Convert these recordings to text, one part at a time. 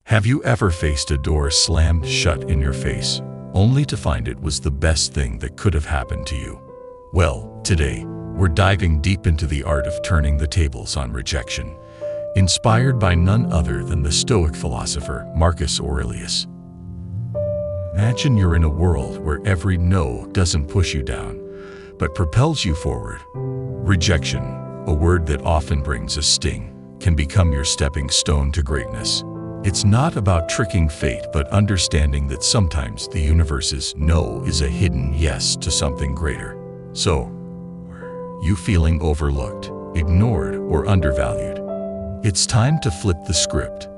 Have you ever faced a door slammed shut in your face, only to find it was the best thing that could have happened to you? Well, today, we're diving deep into the art of turning the tables on rejection, inspired by none other than the Stoic philosopher Marcus Aurelius. Imagine you're in a world where every no doesn't push you down, but propels you forward. Rejection, a word that often brings a sting, can become your stepping stone to greatness. It's not about tricking fate, but understanding that sometimes the universe's no is a hidden yes to something greater. So, you feeling overlooked, ignored, or undervalued? It's time to flip the script.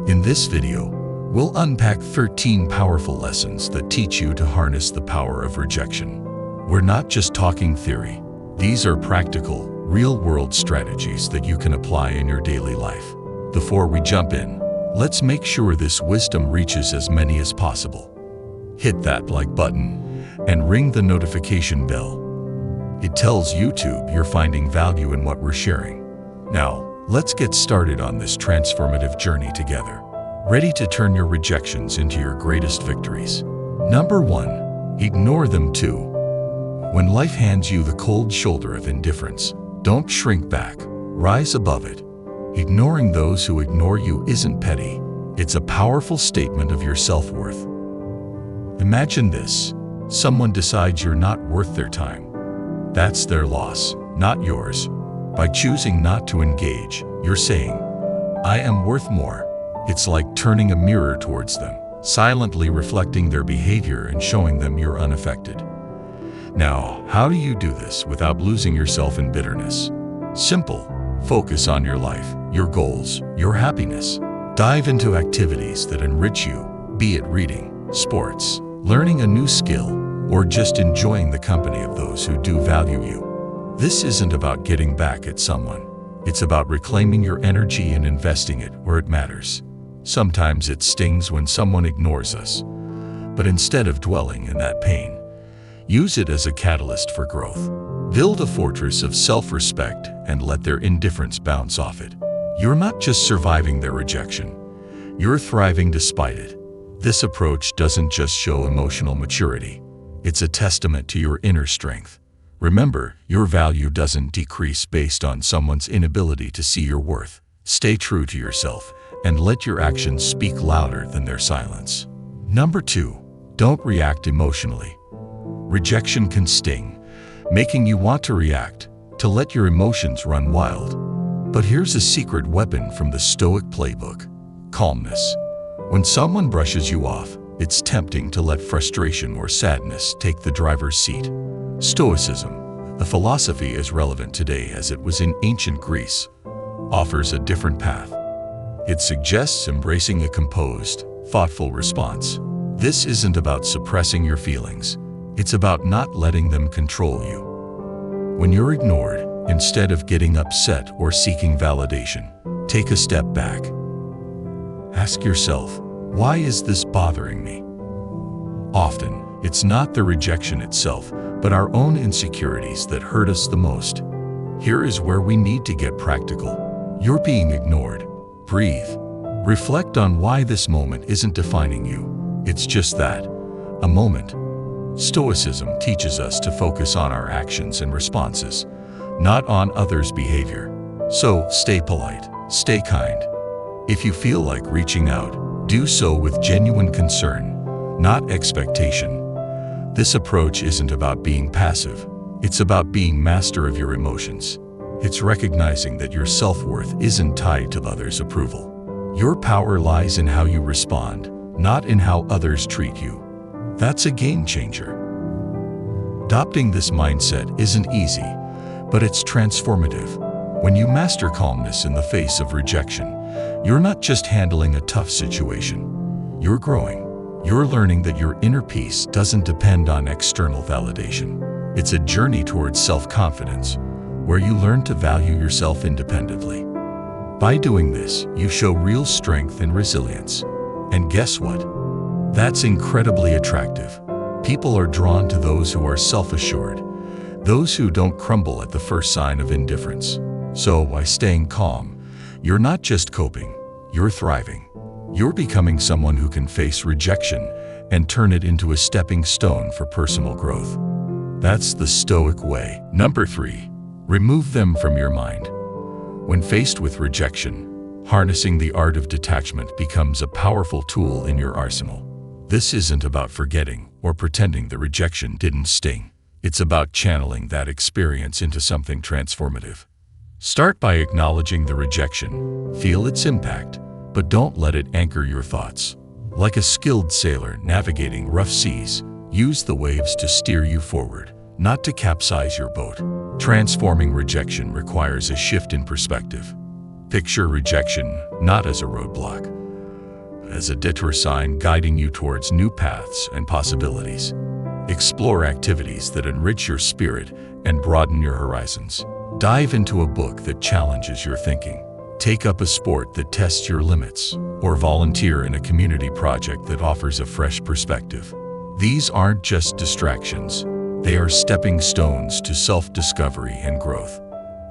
In this video, we'll unpack 13 powerful lessons that teach you to harness the power of rejection. We're not just talking theory. These are practical, real-world strategies that you can apply in your daily life. Before we jump in, let's make sure this wisdom reaches as many as possible. Hit that like button and ring the notification bell. It tells YouTube you're finding value in what we're sharing. Now, let's get started on this transformative journey together. Ready to turn your rejections into your greatest victories? Number 1, ignore them too. When life hands you the cold shoulder of indifference, don't shrink back, rise above it. Ignoring those who ignore you isn't petty. It's a powerful statement of your self-worth. Imagine this. Someone decides you're not worth their time. That's their loss, not yours. By choosing not to engage, you're saying, I am worth more. It's like turning a mirror towards them, silently reflecting their behavior and showing them you're unaffected. Now, how do you do this without losing yourself in bitterness? Simple. Focus on your life, your goals, your happiness. Dive into activities that enrich you, be it reading, sports, learning a new skill, or just enjoying the company of those who do value you. This isn't about getting back at someone. It's about reclaiming your energy and investing it where it matters. Sometimes it stings when someone ignores us, but instead of dwelling in that pain, use it as a catalyst for growth. Build a fortress of self-respect and let their indifference bounce off it. You're not just surviving their rejection, you're thriving despite it. This approach doesn't just show emotional maturity, it's a testament to your inner strength. Remember, your value doesn't decrease based on someone's inability to see your worth. Stay true to yourself and let your actions speak louder than their silence. Number 2, don't react emotionally. Rejection can sting, making you want to react, to let your emotions run wild. But here's a secret weapon from the Stoic playbook: calmness. When someone brushes you off, it's tempting to let frustration or sadness take the driver's seat. Stoicism, a philosophy as relevant today as it was in ancient Greece, offers a different path. It suggests embracing a composed, thoughtful response. This isn't about suppressing your feelings. It's about not letting them control you. When you're ignored, instead of getting upset or seeking validation, take a step back. Ask yourself, why is this bothering me? Often, it's not the rejection itself, but our own insecurities that hurt us the most. Here is where we need to get practical. You're being ignored. Breathe. Reflect on why this moment isn't defining you. It's just that, a moment. Stoicism teaches us to focus on our actions and responses, not on others' behavior. So, stay polite, stay kind. If you feel like reaching out, do so with genuine concern, not expectation. This approach isn't about being passive. It's about being master of your emotions. It's recognizing that your self-worth isn't tied to others' approval. Your power lies in how you respond, not in how others treat you. That's a game changer. Adopting this mindset isn't easy, but it's transformative. When you master calmness in the face of rejection, you're not just handling a tough situation. You're growing. You're learning that your inner peace doesn't depend on external validation. It's a journey towards self-confidence, where you learn to value yourself independently. By doing this, you show real strength and resilience. And guess what? That's incredibly attractive. People are drawn to those who are self-assured, those who don't crumble at the first sign of indifference. So by staying calm, you're not just coping, you're thriving. You're becoming someone who can face rejection and turn it into a stepping stone for personal growth. That's the Stoic way. Number 3, remove them from your mind. When faced with rejection, harnessing the art of detachment becomes a powerful tool in your arsenal. This isn't about forgetting or pretending the rejection didn't sting. It's about channeling that experience into something transformative. Start by acknowledging the rejection, feel its impact, but don't let it anchor your thoughts. Like a skilled sailor navigating rough seas, use the waves to steer you forward, not to capsize your boat. Transforming rejection requires a shift in perspective. Picture rejection not as a roadblock, as a detour sign guiding you towards new paths and possibilities. Explore activities that enrich your spirit and broaden your horizons. Dive into a book that challenges your thinking. Take up a sport that tests your limits, or volunteer in a community project that offers a fresh perspective. These aren't just distractions. They are stepping stones to self-discovery and growth.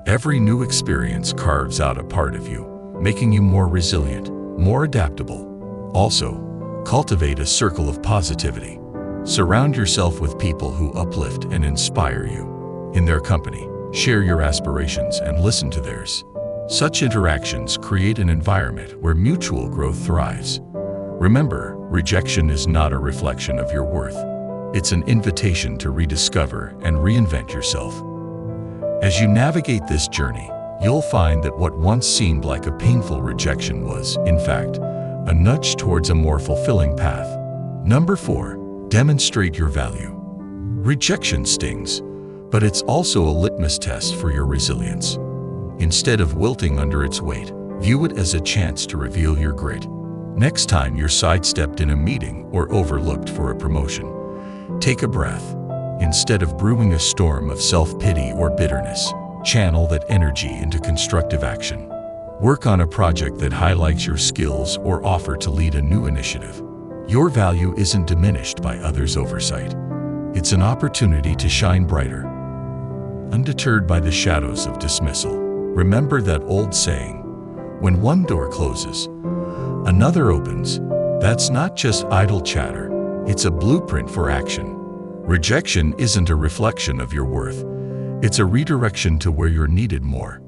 Every new experience carves out a part of you, making you more resilient, more adaptable. Also, cultivate a circle of positivity. Surround yourself with people who uplift and inspire you. In their company, share your aspirations and listen to theirs. Such interactions create an environment where mutual growth thrives. Remember, rejection is not a reflection of your worth. It's an invitation to rediscover and reinvent yourself. As you navigate this journey, you'll find that what once seemed like a painful rejection was, in fact, a nudge towards a more fulfilling path. Number 4, demonstrate your value. Rejection stings, but it's also a litmus test for your resilience. Instead of wilting under its weight, view it as a chance to reveal your grit. Next time you're sidestepped in a meeting or overlooked for a promotion, take a breath. Instead of brewing a storm of self-pity or bitterness, channel that energy into constructive action. Work on a project that highlights your skills or offer to lead a new initiative. Your value isn't diminished by others' oversight. It's an opportunity to shine brighter. Undeterred by the shadows of dismissal, remember that old saying, when one door closes, another opens. That's not just idle chatter, it's a blueprint for action. Rejection isn't a reflection of your worth, it's a redirection to where you're needed more.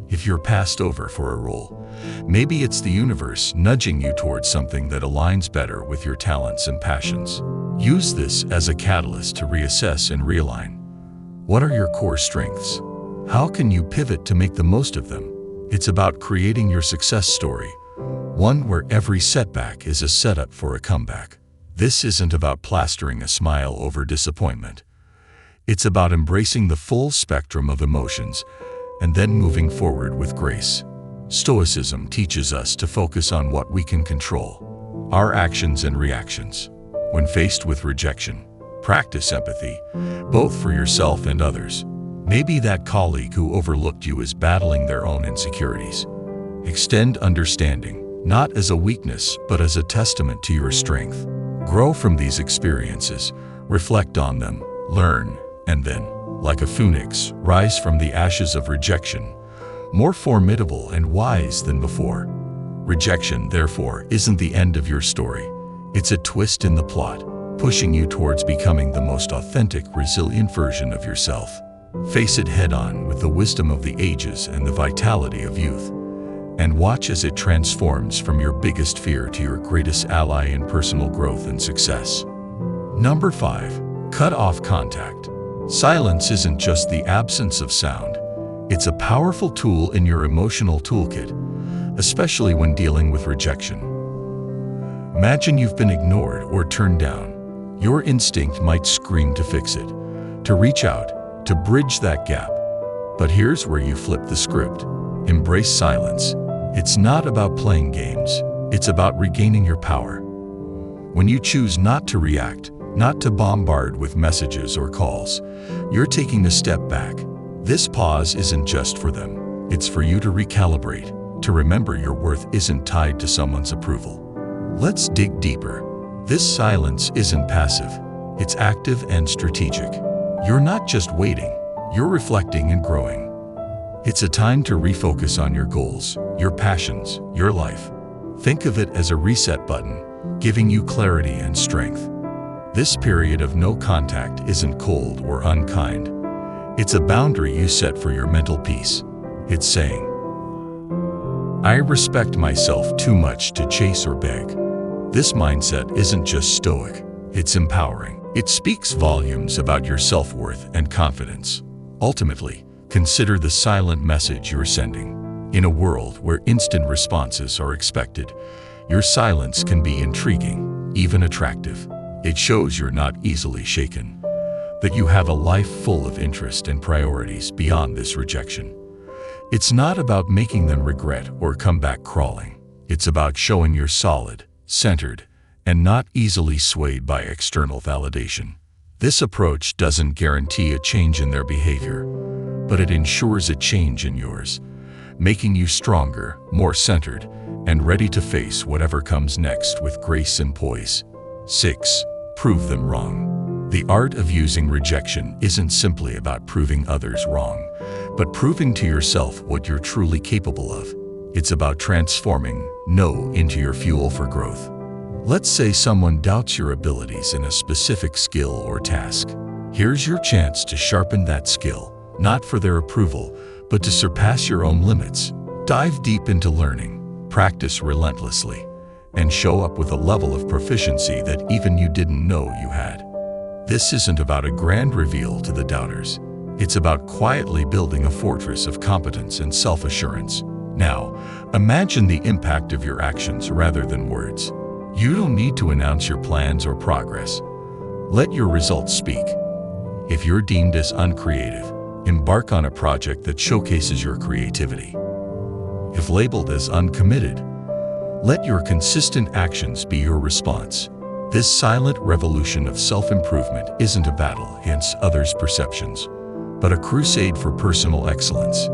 If you're passed over for a role, maybe it's the universe nudging you towards something that aligns better with your talents and passions. Use this as a catalyst to reassess and realign. What are your core strengths? How can you pivot to make the most of them? It's about creating your success story, one where every setback is a setup for a comeback. This isn't about plastering a smile over disappointment. It's about embracing the full spectrum of emotions and then moving forward with grace. Stoicism teaches us to focus on what we can control, our actions and reactions. When faced with rejection, practice empathy, both for yourself and others. Maybe that colleague who overlooked you is battling their own insecurities. Extend understanding, not as a weakness, but as a testament to your strength. Grow from these experiences, reflect on them, learn, and then, like a phoenix, rise from the ashes of rejection, more formidable and wise than before. Rejection, therefore, isn't the end of your story. It's a twist in the plot, pushing you towards becoming the most authentic, resilient version of yourself. Face it head-on with the wisdom of the ages and the vitality of youth, and watch as it transforms from your biggest fear to your greatest ally in personal growth and success. Number 5. Cut off contact. Silence isn't just the absence of sound. It's a powerful tool in your emotional toolkit, especially when dealing with rejection. Imagine you've been ignored or turned down. Your instinct might scream to fix it, to reach out, to bridge that gap. But here's where you flip the script. Embrace silence. It's not about playing games. It's about regaining your power. When you choose not to react, not to bombard with messages or calls, you're taking a step back. This pause isn't just for them. It's for you to recalibrate, to remember your worth isn't tied to someone's approval. Let's dig deeper. This silence isn't passive. It's active and strategic. You're not just waiting, you're reflecting and growing. It's a time to refocus on your goals, your passions, your life. Think of it as a reset button, giving you clarity and strength. This period of no contact isn't cold or unkind. It's a boundary you set for your mental peace. It's saying, I respect myself too much to chase or beg. This mindset isn't just stoic, it's empowering. It speaks volumes about your self-worth and confidence. Ultimately, consider the silent message you're sending. In a world where instant responses are expected, your silence can be intriguing, even attractive. It shows you're not easily shaken, that you have a life full of interest and priorities beyond this rejection. It's not about making them regret or come back crawling. It's about showing you're solid, centered, and not easily swayed by external validation. This approach doesn't guarantee a change in their behavior, but it ensures a change in yours, making you stronger, more centered, and ready to face whatever comes next with grace and poise. 6. Prove them wrong. The art of using rejection isn't simply about proving others wrong, but proving to yourself what you're truly capable of. It's about transforming no into your fuel for growth. Let's say someone doubts your abilities in a specific skill or task. Here's your chance to sharpen that skill, not for their approval, but to surpass your own limits. Dive deep into learning, practice relentlessly, and show up with a level of proficiency that even you didn't know you had. This isn't about a grand reveal to the doubters. It's about quietly building a fortress of competence and self-assurance. Now, imagine the impact of your actions rather than words. You don't need to announce your plans or progress. Let your results speak. If you're deemed as uncreative, embark on a project that showcases your creativity. If labeled as uncommitted, let your consistent actions be your response. This silent revolution of self-improvement isn't a battle against others' perceptions, but a crusade for personal excellence.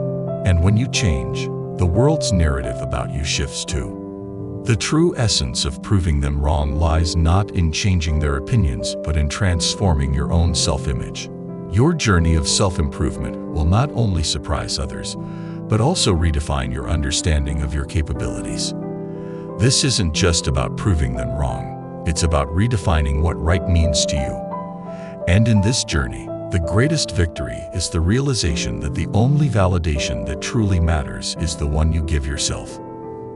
And when you change, the world's narrative about you shifts too. The true essence of proving them wrong lies not in changing their opinions, but in transforming your own self-image. Your journey of self-improvement will not only surprise others, but also redefine your understanding of your capabilities. This isn't just about proving them wrong. It's about redefining what right means to you. And in this journey, the greatest victory is the realization that the only validation that truly matters is the one you give yourself.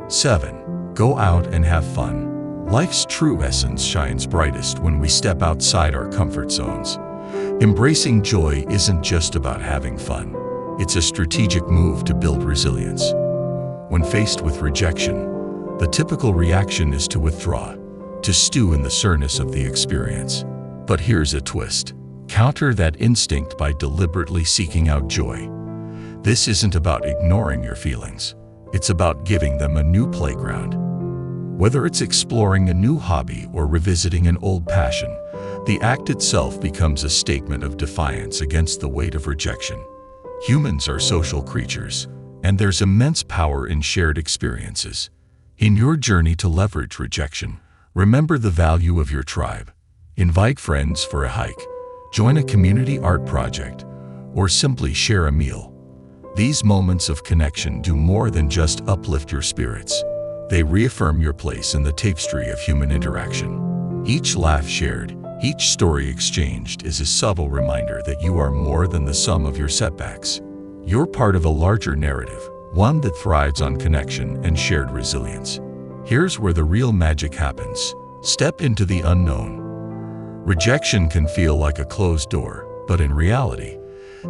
7. Go out and have fun. Life's true essence shines brightest when we step outside our comfort zones. Embracing joy isn't just about having fun. It's a strategic move to build resilience. When faced with rejection, the typical reaction is to withdraw, to stew in the soreness of the experience. But here's a twist. Counter that instinct by deliberately seeking out joy. This isn't about ignoring your feelings. It's about giving them a new playground. Whether it's exploring a new hobby or revisiting an old passion, the act itself becomes a statement of defiance against the weight of rejection. Humans are social creatures, and there's immense power in shared experiences. In your journey to leverage rejection, remember the value of your tribe. Invite friends for a hike, join a community art project, or simply share a meal. These moments of connection do more than just uplift your spirits. They reaffirm your place in the tapestry of human interaction. Each laugh shared, each story exchanged is a subtle reminder that you are more than the sum of your setbacks. You're part of a larger narrative, one that thrives on connection and shared resilience. Here's where the real magic happens. Step into the unknown. Rejection can feel like a closed door, but in reality,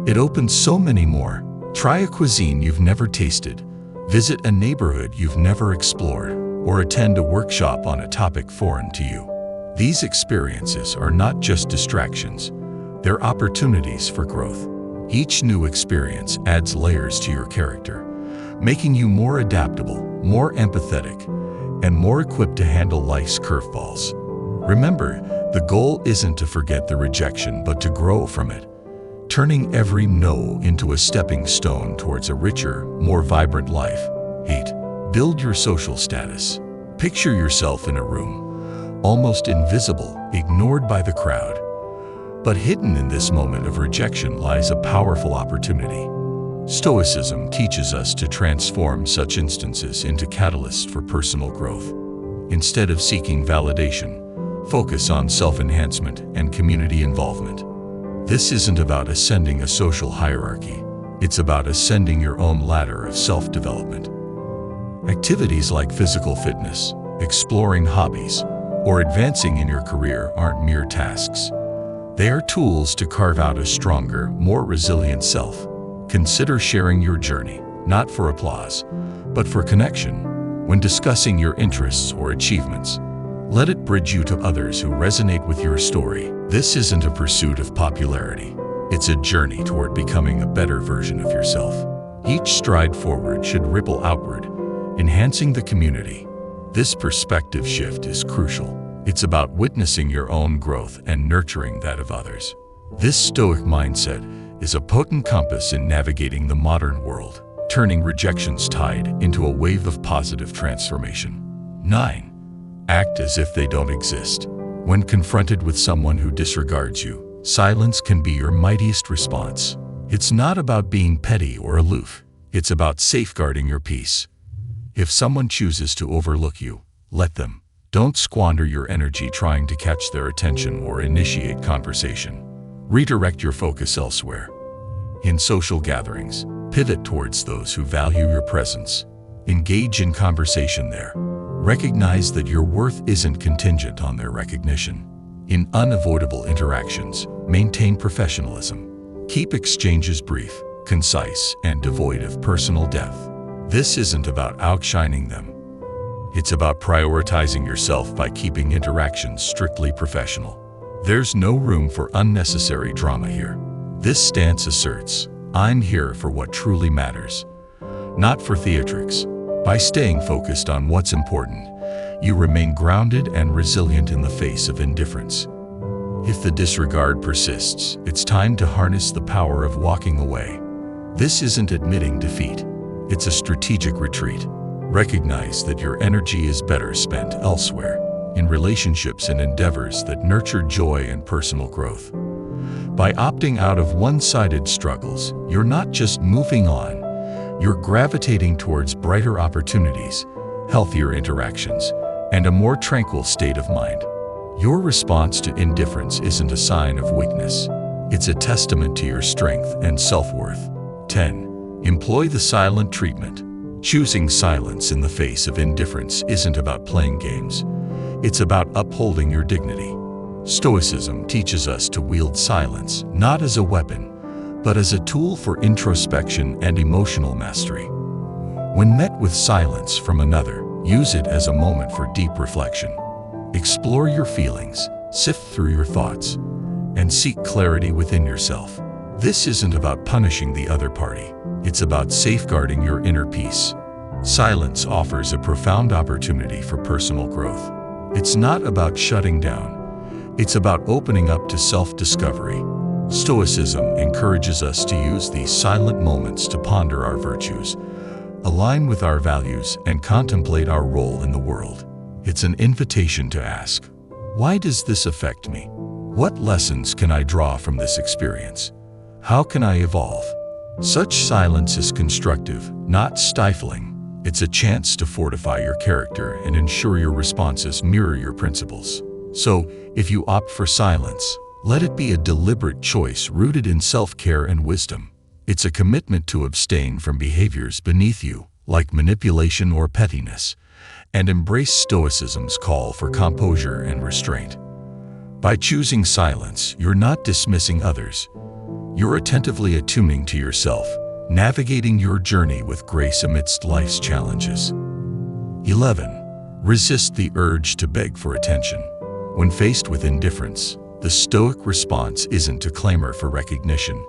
it opens so many more. Try a cuisine you've never tasted, visit a neighborhood you've never explored, or attend a workshop on a topic foreign to you. These experiences are not just distractions, they're opportunities for growth. Each new experience adds layers to your character, making you more adaptable, more empathetic, and more equipped to handle life's curveballs. Remember, the goal isn't to forget the rejection, but to grow from it, turning every no into a stepping stone towards a richer, more vibrant life. 8. Build your social status. Picture yourself in a room, almost invisible, ignored by the crowd. But hidden in this moment of rejection lies a powerful opportunity. Stoicism teaches us to transform such instances into catalysts for personal growth. Instead of seeking validation, focus on self-enhancement and community involvement. This isn't about ascending a social hierarchy. It's about ascending your own ladder of self-development. Activities like physical fitness, exploring hobbies, or advancing in your career aren't mere tasks. They are tools to carve out a stronger, more resilient self. Consider sharing your journey, not for applause, but for connection. When discussing your interests or achievements, let it bridge you to others who resonate with your story. This isn't a pursuit of popularity. It's a journey toward becoming a better version of yourself. Each stride forward should ripple outward, enhancing the community. This perspective shift is crucial. It's about witnessing your own growth and nurturing that of others. This Stoic mindset is a potent compass in navigating the modern world, turning rejection's tide into a wave of positive transformation. 9. Act as if they don't exist. When confronted with someone who disregards you, silence can be your mightiest response. It's not about being petty or aloof. It's about safeguarding your peace. If someone chooses to overlook you, let them. Don't squander your energy trying to catch their attention or initiate conversation. Redirect your focus elsewhere. In social gatherings, pivot towards those who value your presence. Engage in conversation there. Recognize that your worth isn't contingent on their recognition. In unavoidable interactions, maintain professionalism. Keep exchanges brief, concise, and devoid of personal depth. This isn't about outshining them. It's about prioritizing yourself by keeping interactions strictly professional. There's no room for unnecessary drama here. This stance asserts, I'm here for what truly matters, not for theatrics. By staying focused on what's important, you remain grounded and resilient in the face of indifference. If the disregard persists, it's time to harness the power of walking away. This isn't admitting defeat. It's a strategic retreat. Recognize that your energy is better spent elsewhere, in relationships and endeavors that nurture joy and personal growth. By opting out of one-sided struggles, you're not just moving on, you're gravitating towards brighter opportunities, healthier interactions, and a more tranquil state of mind. Your response to indifference isn't a sign of weakness. It's a testament to your strength and self-worth. 10. Employ the silent treatment. Choosing silence in the face of indifference isn't about playing games. It's about upholding your dignity. Stoicism teaches us to wield silence not as a weapon, but as a tool for introspection and emotional mastery. When met with silence from another, use it as a moment for deep reflection. Explore your feelings, sift through your thoughts, and seek clarity within yourself. This isn't about punishing the other party. It's about safeguarding your inner peace. Silence offers a profound opportunity for personal growth. It's not about shutting down. It's about opening up to self-discovery. Stoicism encourages us to use these silent moments to ponder our virtues, align with our values, and contemplate our role in the world. It's an invitation to ask, why does this affect me? What lessons can I draw from this experience? How can I evolve? Such silence is constructive, not stifling. It's a chance to fortify your character and ensure your responses mirror your principles. So, if you opt for silence, let it be a deliberate choice rooted in self-care and wisdom. It's a commitment to abstain from behaviors beneath you, like manipulation or pettiness, and embrace Stoicism's call for composure and restraint. By choosing silence, you're not dismissing others. You're attentively attuning to yourself, navigating your journey with grace amidst life's challenges. 11. Resist the urge to beg for attention. When faced with indifference, the Stoic response isn't to clamor for recognition,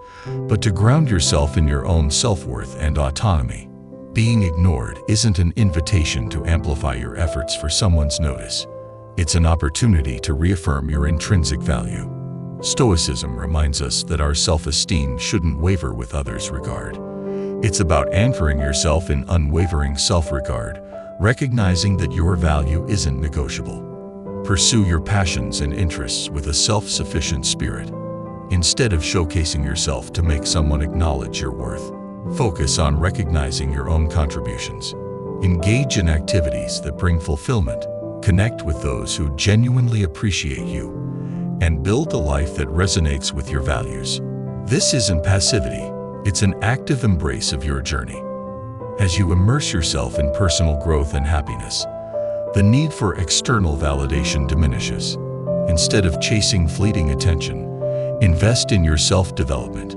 but to ground yourself in your own self-worth and autonomy. Being ignored isn't an invitation to amplify your efforts for someone's notice. It's an opportunity to reaffirm your intrinsic value. Stoicism reminds us that our self-esteem shouldn't waver with others' regard. It's about anchoring yourself in unwavering self-regard, recognizing that your value isn't negotiable. Pursue your passions and interests with a self-sufficient spirit, instead of showcasing yourself to make someone acknowledge your worth. Focus on recognizing your own contributions. Engage in activities that bring fulfillment. Connect with those who genuinely appreciate you, and build a life that resonates with your values. This isn't passivity, it's an active embrace of your journey. As you immerse yourself in personal growth and happiness, the need for external validation diminishes. Instead of chasing fleeting attention, invest in your self-development.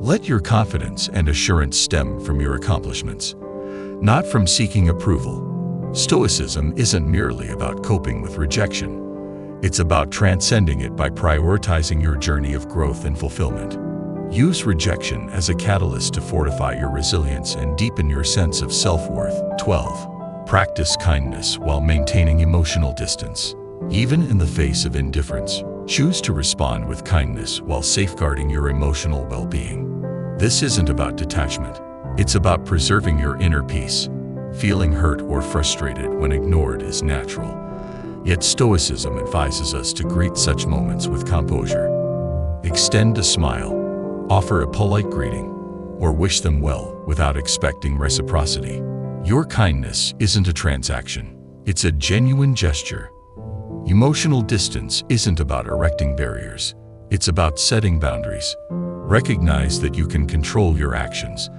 Let your confidence and assurance stem from your accomplishments, not from seeking approval. Stoicism isn't merely about coping with rejection. It's about transcending it by prioritizing your journey of growth and fulfillment. Use rejection as a catalyst to fortify your resilience and deepen your sense of self-worth. 12. Practice kindness while maintaining emotional distance. Even in the face of indifference, choose to respond with kindness while safeguarding your emotional well-being. This isn't about detachment. It's about preserving your inner peace. Feeling hurt or frustrated when ignored is natural. Yet Stoicism advises us to greet such moments with composure. Extend a smile, offer a polite greeting, or wish them well without expecting reciprocity. Your kindness isn't a transaction. It's a genuine gesture. Emotional distance isn't about erecting barriers. It's about setting boundaries. Recognize that you can control your actions,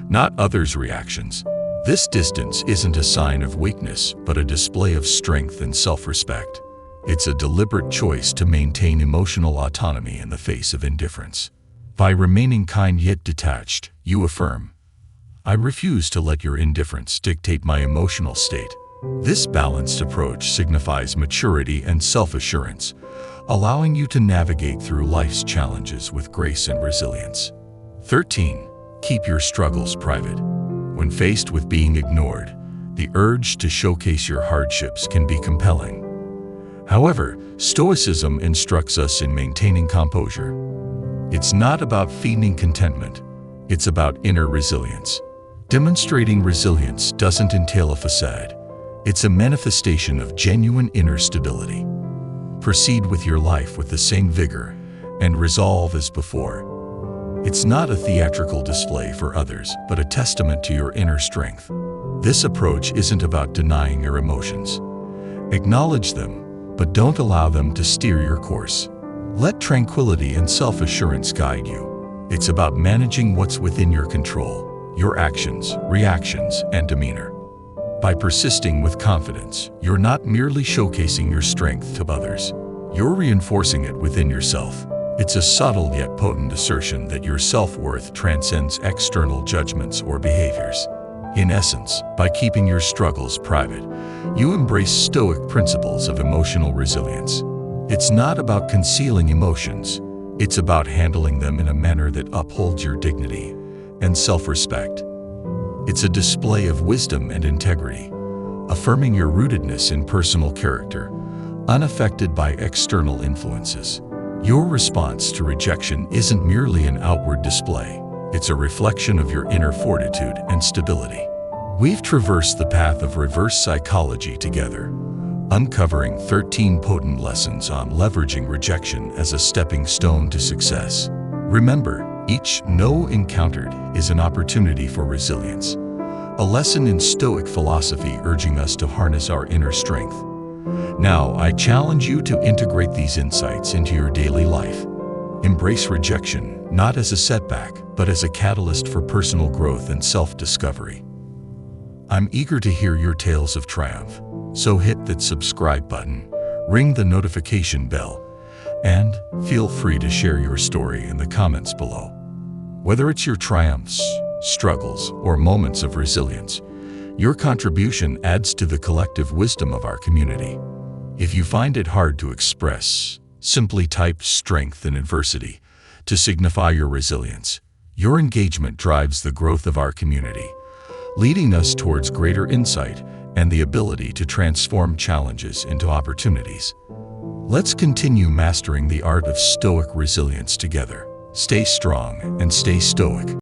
not others' reactions. This distance isn't a sign of weakness, but a display of strength and self-respect. It's a deliberate choice to maintain emotional autonomy in the face of indifference. By remaining kind yet detached, you affirm, "I refuse to let your indifference dictate my emotional state." This balanced approach signifies maturity and self-assurance, allowing you to navigate through life's challenges with grace and resilience. 13. Keep your struggles private. When faced with being ignored, the urge to showcase your hardships can be compelling. However, Stoicism instructs us in maintaining composure. It's not about feigning contentment, it's about inner resilience. Demonstrating resilience doesn't entail a facade. It's a manifestation of genuine inner stability. Proceed with your life with the same vigor and resolve as before. It's not a theatrical display for others, but a testament to your inner strength. This approach isn't about denying your emotions. Acknowledge them, but don't allow them to steer your course. Let tranquility and self-assurance guide you. It's about managing what's within your control, your actions, reactions, and demeanor. By persisting with confidence, you're not merely showcasing your strength to others. You're reinforcing it within yourself. It's a subtle yet potent assertion that your self-worth transcends external judgments or behaviors. In essence, by keeping your struggles private, you embrace Stoic principles of emotional resilience. It's not about concealing emotions. It's about handling them in a manner that upholds your dignity and self-respect. It's a display of wisdom and integrity, affirming your rootedness in personal character, unaffected by external influences. Your response to rejection isn't merely an outward display. It's a reflection of your inner fortitude and stability. We've traversed the path of reverse psychology together, uncovering 13 potent lessons on leveraging rejection as a stepping stone to success. Remember, each no encountered is an opportunity for resilience, a lesson in Stoic philosophy urging us to harness our inner strength. Now, I challenge you to integrate these insights into your daily life. Embrace rejection, not as a setback, but as a catalyst for personal growth and self-discovery. I'm eager to hear your tales of triumph, so hit that subscribe button, ring the notification bell, and feel free to share your story in the comments below. Whether it's your triumphs, struggles, or moments of resilience, your contribution adds to the collective wisdom of our community. If you find it hard to express, simply type strength in adversity to signify your resilience. Your engagement drives the growth of our community, leading us towards greater insight and the ability to transform challenges into opportunities. Let's continue mastering the art of Stoic resilience together. Stay strong and stay Stoic.